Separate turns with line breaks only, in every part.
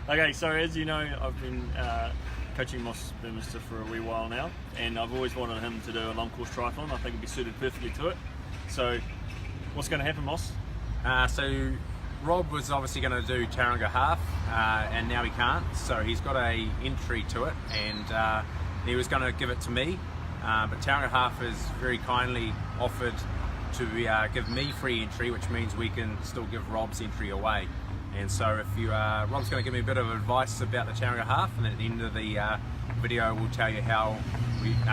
Okay, so as you know, I've been coaching Moss Burmester for a wee while now, and I've always wanted him to do a long course triathlon. I think he'd be suited perfectly to it. So, what's going to happen, Moss?
So Rob was obviously going to do Tauranga half, and now he can't. So he's got a entry to it, and he was going to give it to me, but Tauranga half has very kindly offered to give me free entry, which means we can still give Rob's entry away. And so if you, Rob's going to give me a bit of advice about the Tauranga half, and at the end of the video we'll tell you how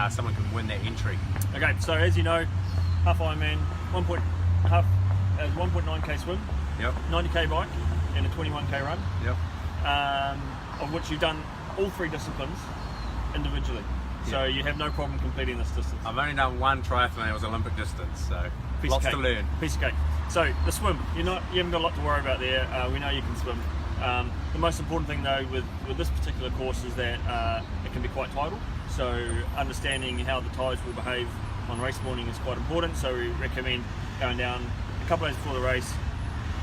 someone can win that entry.
Okay, so as you know, half Ironman, 1.9k swim,
Yep.
90k bike, and a 21k run.
Yep.
Of which you've done all three disciplines individually. So you have no problem completing this distance.
I've only done one triathlon, it was Olympic distance, so lots to learn.
Piece of cake. So the swim, you haven't got a lot to worry about there. We know you can swim. The most important thing though with this particular course is that it can be quite tidal. So understanding how the tides will behave on race morning is quite important. So we recommend going down a couple of days before the race,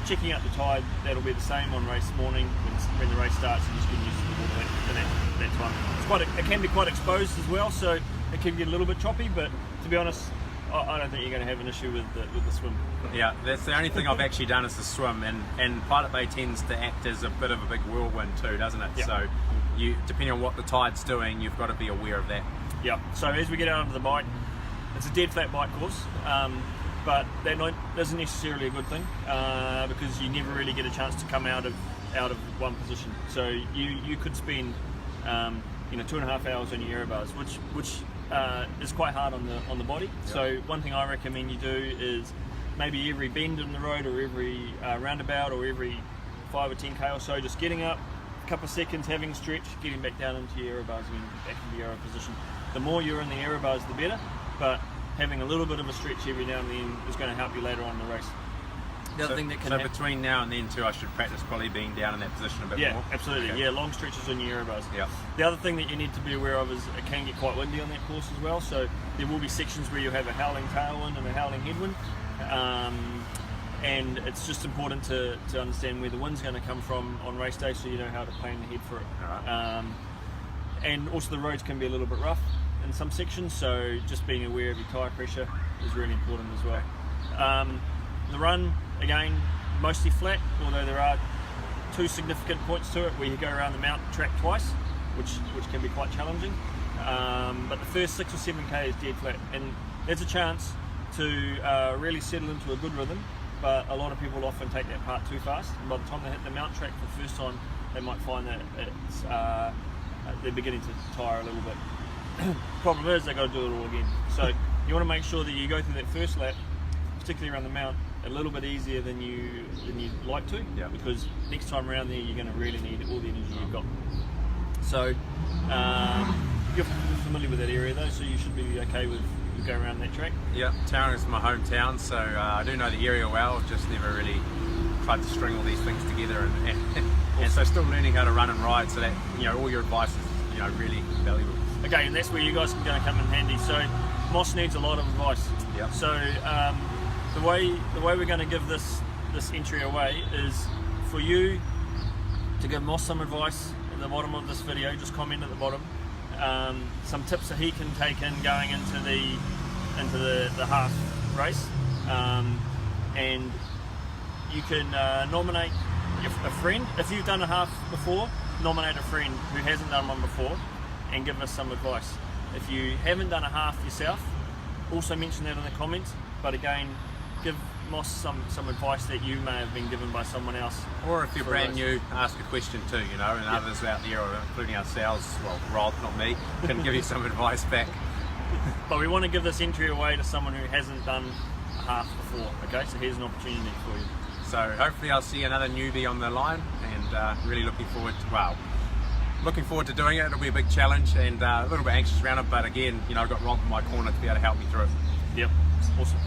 checking out the tide. That'll be the same on race morning when the race starts, and just getting used to the water at that time. It can be quite exposed as well, so it can get a little bit choppy, but to be honest, I don't think you're going to have an issue with the swim.
Yeah, that's the only thing I've actually done is the swim, and Pilot Bay tends to act as a bit of a big whirlwind too, doesn't it?
Yeah.
So depending on what the tide's doing, you've got to be aware of that.
Yeah, so as we get out onto the bike, it's a dead flat bike course, but that isn't necessarily a good thing, because you never really get a chance to come out of one position. So you could spend 2.5 hours on your aero bars, which is quite hard on the body. Yep. So one thing I recommend you do is maybe every bend in the road, or every roundabout, or every 5 or 10k or so, just getting up, a couple of seconds, having a stretch, getting back down into your aero bars again, back into the aero position. The more you're in the aero bars, the better, but having a little bit of a stretch every now and then is going to help you later on in the race. The other thing that can happen,
between now and then too, I should practice probably being down in that position a bit more.
Yeah, absolutely.
Okay.
Yeah, long stretches on your aero bars.
Yeah.
The other thing that you need to be aware of is it can get quite windy on that course as well. So there will be sections where you have a howling tailwind and a howling headwind, and it's just important to understand where the wind's going to come from on race day, so you know how to plan ahead for it.
All right.
And also the roads can be a little bit rough in some sections, so just being aware of your tyre pressure is really important as well. The run, again, mostly flat, although there are two significant points to it where you go around the mountain track twice, which can be quite challenging. But the first 6 or 7k is dead flat, and there's a chance to really settle into a good rhythm, but a lot of people often take that part too fast, and by the time they hit the mountain track for the first time, they might find that they're beginning to tire a little bit. Problem is, they've got to do it all again. So you want to make sure that you go through that first lap, particularly around the mount, a little bit easier than you'd like to,
yeah.
Because next time around there you're going to really need all the energy you've got. So you're familiar with that area though, so you should be okay with going around that track.
Yeah, Tauranga is my hometown, so I do know the area well, just never really tried to string all these things together, and so still learning how to run and ride, so that all your advice is really valuable.
Okay, and that's where you guys are going to come in handy. So Moss needs a lot of advice.
Yep.
So the way we're going to give this entry away is for you to give Moss some advice at the bottom of this video. Just comment at the bottom some tips that he can take in going into the half race, and you can nominate a friend. If you've done a half before, nominate a friend who hasn't done one before and give us some advice. If you haven't done a half yourself, also mention that in the comments, but again, give Moss some advice that you may have been given by someone else.
Or if you're brand new, ask a question too, and others out there, including ourselves, well, Rob, not me, can give you some advice back.
But we want to give this entry away to someone who hasn't done a half before, okay? So here's an opportunity for you.
So hopefully I'll see another newbie on the line, and really looking forward to doing it. It'll be a big challenge, and a little bit anxious around it, but again, I've got Rob in my corner to be able to help me through it.
Yep, awesome.